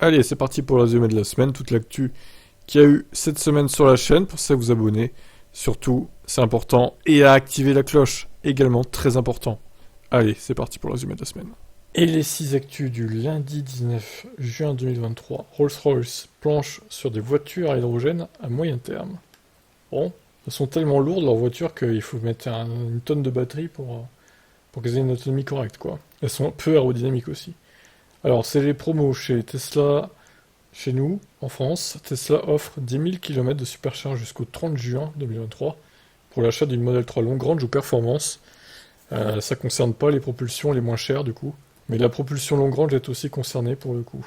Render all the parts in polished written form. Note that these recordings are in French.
Allez, c'est parti pour le résumé de la semaine, toute l'actu qu'il y a eu cette semaine sur la chaîne. Pour ça, vous abonner. Surtout, c'est important. Et à activer la cloche, également très important. Allez, c'est parti pour le résumé de la semaine. Et les 6 actus du lundi 19 juin 2023. Rolls-Royce planche sur des voitures à hydrogène à moyen terme. Bon, elles sont tellement lourdes leurs voitures qu'il faut mettre une tonne de batterie pour qu'elles aient une autonomie correcte, quoi. Elles sont peu aérodynamiques aussi. Alors, c'est les promos chez Tesla, chez nous, en France. Tesla offre 10 000 km de supercharge jusqu'au 30 juin 2023 pour l'achat d'une Model 3 long range ou performance. Ça concerne pas les propulsions les moins chères, du coup. Mais la propulsion long range est aussi concernée, pour le coup.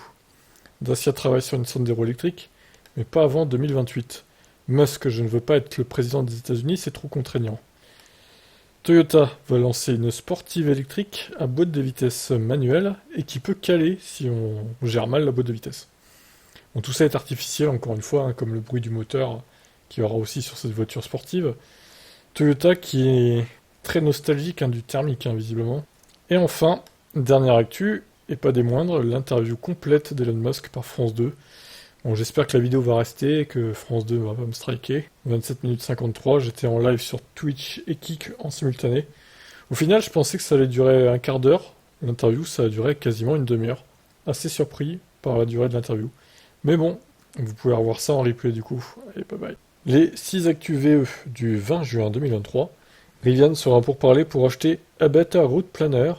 Dacia travaille sur une Sandero électrique, mais pas avant 2028. Musk, je ne veux pas être le président des États-Unis, c'est trop contraignant. Toyota va lancer une sportive électrique à boîte de vitesse manuelle et qui peut caler si on gère mal la boîte de vitesse. Bon, tout ça est artificiel, encore une fois, hein, comme le bruit du moteur qu'il y aura aussi sur cette voiture sportive. Toyota qui est très nostalgique du thermique, visiblement. Et enfin, dernière actu, et pas des moindres, l'interview complète d'Elon Musk par France 2. Bon, j'espère que la vidéo va rester et que France 2 va pas me striker. 27 minutes 53, j'étais en live sur Twitch et Kik en simultané. Au final, je pensais que ça allait durer un quart d'heure. L'interview, ça a duré quasiment une demi-heure. Assez surpris par la durée de l'interview. Mais bon, vous pouvez revoir ça en replay du coup. Allez, bye bye. Les 6 actus VE du 20 juin 2023. Rivian sera pour parler pour acheter Better Route Planner,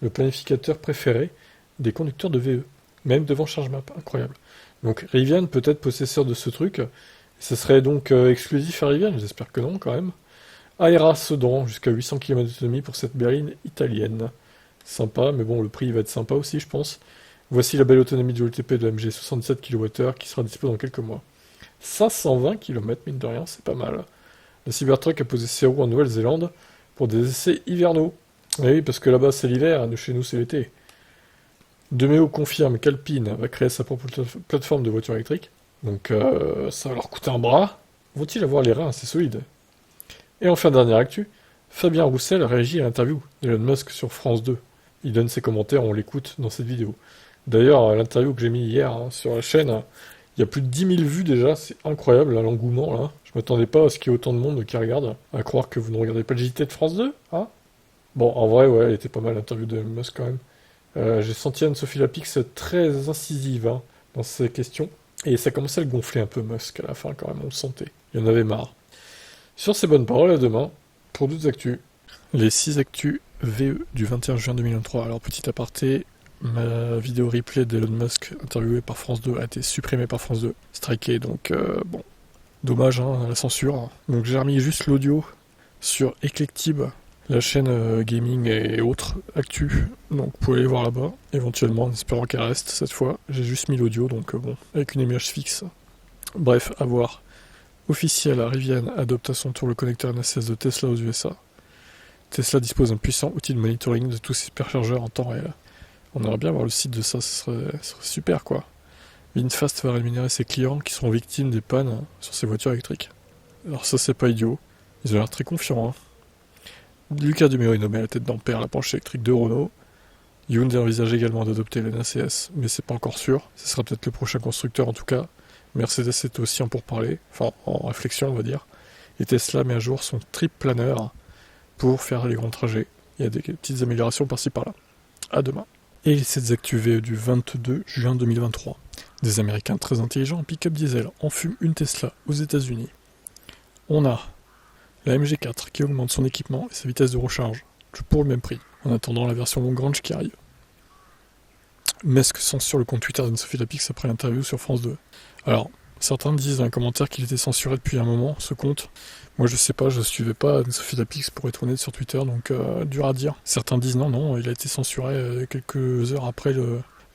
le planificateur préféré des conducteurs de VE. Même devant ChargeMap, incroyable. Donc Rivian peut être possesseur de ce truc. Ce serait donc exclusif à Rivian, j'espère que non quand même. Aera Sedan, jusqu'à 800 km d'autonomie pour cette berline italienne. Sympa, mais bon, le prix va être sympa aussi, je pense. Voici la belle autonomie du LTP de MG 67 kWh qui sera disponible dans quelques mois. 520 km, mine de rien, c'est pas mal. La Cybertruck a posé ses roues en Nouvelle-Zélande pour des essais hivernaux. Et oui, parce que là-bas c'est l'hiver, nous chez nous c'est l'été. Demeo confirme qu'Alpine va créer sa propre plateforme de voitures électriques. Donc ça va leur coûter un bras. Vont-ils avoir les reins assez solides? Et enfin, dernière actu, Fabien Roussel réagit à l'interview d'Elon Musk sur France 2. Il donne ses commentaires, on l'écoute dans cette vidéo. D'ailleurs, l'interview que j'ai mis hier sur la chaîne, il y a plus de 10 000 vues déjà, c'est incroyable l'engouement là. Je m'attendais pas à ce qu'il y ait autant de monde qui regarde. À croire que vous ne regardez pas le JT de France 2, hein? Bon, en vrai, ouais, elle était pas mal l'interview d'Elon Musk quand même. J'ai senti Anne-Sophie Lapix très incisive dans ses questions. Et ça commençait à le gonfler un peu, Musk, à la fin, quand même, on le sentait. Il y en avait marre. Sur ces bonnes paroles, à demain, pour d'autres actus. Les 6 actus VE du 21 juin 2023. Alors, petit aparté, ma vidéo replay d'Elon Musk, interviewé par France 2, a été supprimée par France 2. Striké, donc, bon. Dommage, la censure. Donc, j'ai remis juste l'audio sur Eclectib, la chaîne gaming et autres actus, donc vous pouvez aller voir là-bas, éventuellement, en espérant qu'elle reste cette fois. J'ai juste mis l'audio, donc bon, avec une image fixe. Bref, à voir. Officiel, Rivian adopte à son tour le connecteur NSS de Tesla aux USA. Tesla dispose d'un puissant outil de monitoring de tous ses superchargeurs en temps réel. On aimerait bien voir le site de ça, ce serait super quoi. VinFast va rémunérer ses clients qui seront victimes des pannes sur ses voitures électriques. Alors ça c'est pas idiot, ils ont l'air très confiants. Lucas Dumeo est nommé à la tête d'Ampère, la branche électrique de Renault. Hyundai envisage également d'adopter le NACS, mais c'est pas encore sûr. Ce sera peut-être le prochain constructeur en tout cas. Mercedes est aussi en pourparlers, enfin en réflexion on va dire. Et Tesla met à jour son trip planner pour faire les grands trajets. Il y a des petites améliorations par-ci par-là. À demain. Et les 7 actus VE du 22 juin 2023. Des Américains très intelligents en pick-up diesel enfument une Tesla aux États-Unis. On a la MG4 qui augmente son équipement et sa vitesse de recharge, pour le même prix, en attendant la version long range qui arrive. Musk censure le compte Twitter d'Anne-Sophie Lapix après l'interview sur France 2. Alors, certains disent dans les commentaires qu'il était censuré depuis un moment, ce compte. Moi je sais pas, je suivais pas Anne-Sophie Lapix pour être honnête sur Twitter, donc dur à dire. Certains disent non, il a été censuré quelques heures après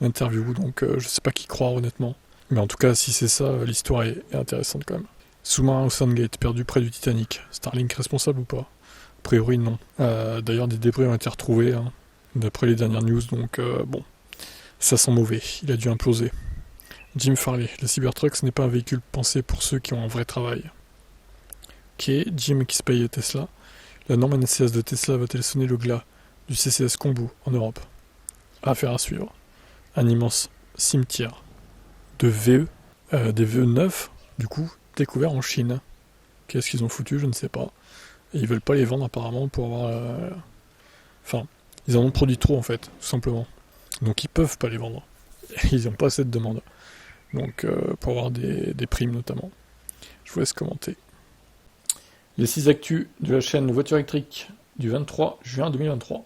l'interview, donc je sais pas qui croire honnêtement. Mais en tout cas, si c'est ça, l'histoire est intéressante quand même. Sous-marin au Sandgate, perdu près du Titanic. Starlink responsable ou pas? A priori non. D'ailleurs des débris ont été retrouvés, d'après les dernières news, donc bon. Ça sent mauvais, il a dû imploser. Jim Farley, la Cybertruck ce n'est pas un véhicule pensé pour ceux qui ont un vrai travail. Ok, Jim qui se paye Tesla. La norme NCS de Tesla va-t-elle sonner le glas du CCS Combo en Europe? Affaire à suivre. Un immense cimetière de VE, des VE neufs, du coup, découverts en Chine. Qu'est-ce qu'ils ont foutu, je ne sais pas. Et ils veulent pas les vendre apparemment pour avoir... Enfin, ils en ont produit trop en fait, tout simplement. Donc ils peuvent pas les vendre. Ils n'ont pas assez de demande. Donc pour avoir des primes notamment. Je vous laisse commenter. Les 6 actus de la chaîne Voiture électrique du 23 juin 2023.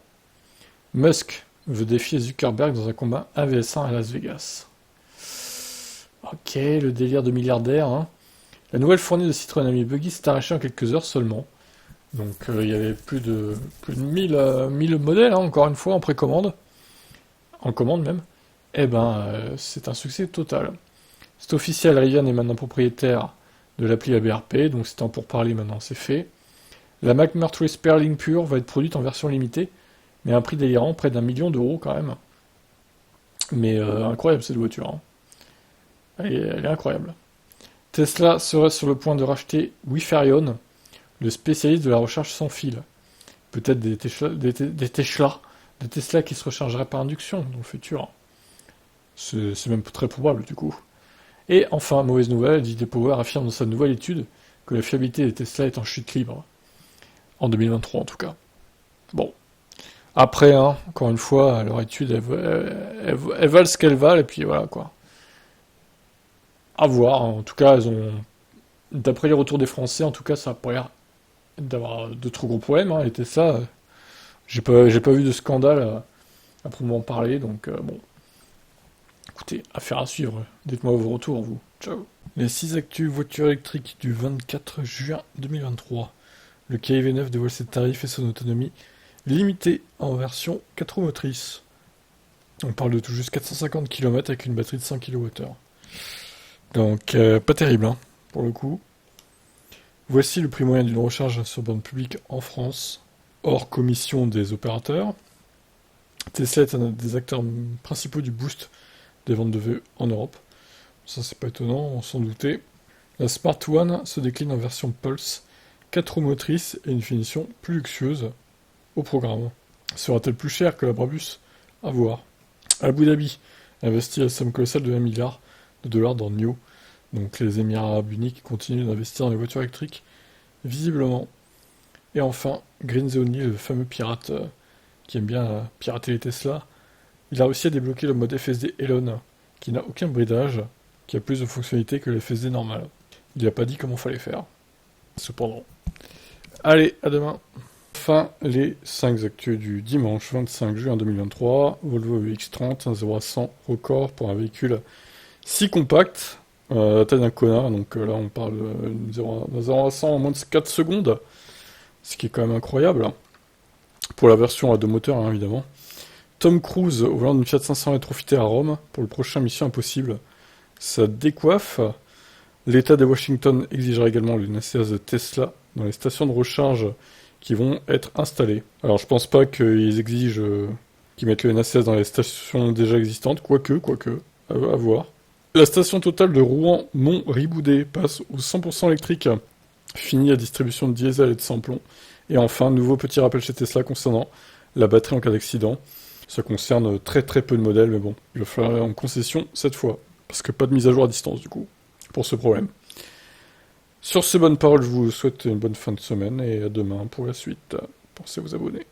Musk veut défier Zuckerberg dans un combat 1vs1 à Las Vegas. Ok, le délire de milliardaire. Hein. La nouvelle fournée de Citroën Ami Buggy s'est arrachée en quelques heures seulement. Donc il y avait plus de 1000 modèles, hein, encore une fois, en précommande. En commande même. Eh ben, c'est un succès total. C'est officiel, Rivian est maintenant propriétaire de l'appli ABRP, donc c'est en pourparler maintenant, c'est fait. La McMurtry Sperling Pure va être produite en version limitée, mais à un prix délirant, près d'1 million d'euros quand même. Mais incroyable cette voiture. Hein. Elle est incroyable. Tesla serait sur le point de racheter Wiferion, le spécialiste de la recharge sans fil. Peut-être des Tesla qui se rechargeraient par induction dans le futur. C'est même très probable du coup. Et enfin, mauvaise nouvelle, JD Power affirme dans sa nouvelle étude que la fiabilité des Tesla est en chute libre. En 2023 en tout cas. Bon. Après, hein, encore une fois, leur étude, elles valent ce qu'elles valent, et puis voilà quoi. À voir, hein. En tout cas, elles ont... D'après les retours des Français, en tout cas, ça a pas l'air d'avoir de trop gros problèmes, hein. Les Tesla, j'ai pas vu de scandale à proprement parler, donc bon. Écoutez, affaire à suivre. Dites-moi vos retours, vous. Ciao. Les 6 actus voitures électriques du 24 juin 2023. Le Kia EV9 dévoile ses tarifs et son autonomie limitée en version 4 roues motrices. On parle de tout juste 450 km avec une batterie de 100 kWh. Donc, pas terrible, hein, pour le coup. Voici le prix moyen d'une recharge sur borne publique en France, hors commission des opérateurs. Tesla est un des acteurs principaux du boost des ventes de VE en Europe. Ça, c'est pas étonnant, on s'en doutait. La Smart One se décline en version Pulse, 4 roues motrices et une finition plus luxueuse au programme. Sera-t-elle plus chère que la Brabus? À voir. Abu Dhabi investit la somme colossale de 1 milliard de dollars dans NIO. Donc les Émirats Arabes Unis qui continuent d'investir dans les voitures électriques, visiblement. Et enfin, Green Zoni, le fameux pirate qui aime bien pirater les Tesla, il a réussi à débloquer le mode FSD Elon, qui n'a aucun bridage, qui a plus de fonctionnalités que le FSD normal. Il n'a pas dit comment fallait faire. Cependant. Allez, à demain. Enfin, les 5 actus du dimanche 25 juin 2023. Volvo EX30, un 0 à 100 record pour un véhicule si compact, la taille d'un connard. Donc là, on parle d'un 0 à 100 en moins de 4 secondes, ce qui est quand même incroyable. Pour la version à 2 moteurs, hein, évidemment. Tom Cruise au volant d'une Fiat 500 rétrofitée à Rome pour le prochain Mission Impossible. Ça décoiffe. L'État de Washington exigera également une ACS de Tesla dans les stations de recharge qui vont être installées. Alors je pense pas qu'ils exigent qu'ils mettent le NACS dans les stations déjà existantes, quoique, à voir. La station totale de Rouen-Mont-Riboudet passe au 100% électrique. Fini la distribution de diesel et de sans-plomb. Et enfin, nouveau petit rappel chez Tesla concernant la batterie en cas d'accident. Ça concerne très peu de modèles, mais bon, il va falloir aller en concession cette fois. Parce que pas de mise à jour à distance, du coup, pour ce problème. Sur ces bonnes paroles, je vous souhaite une bonne fin de semaine, et à demain pour la suite. Pensez à vous abonner.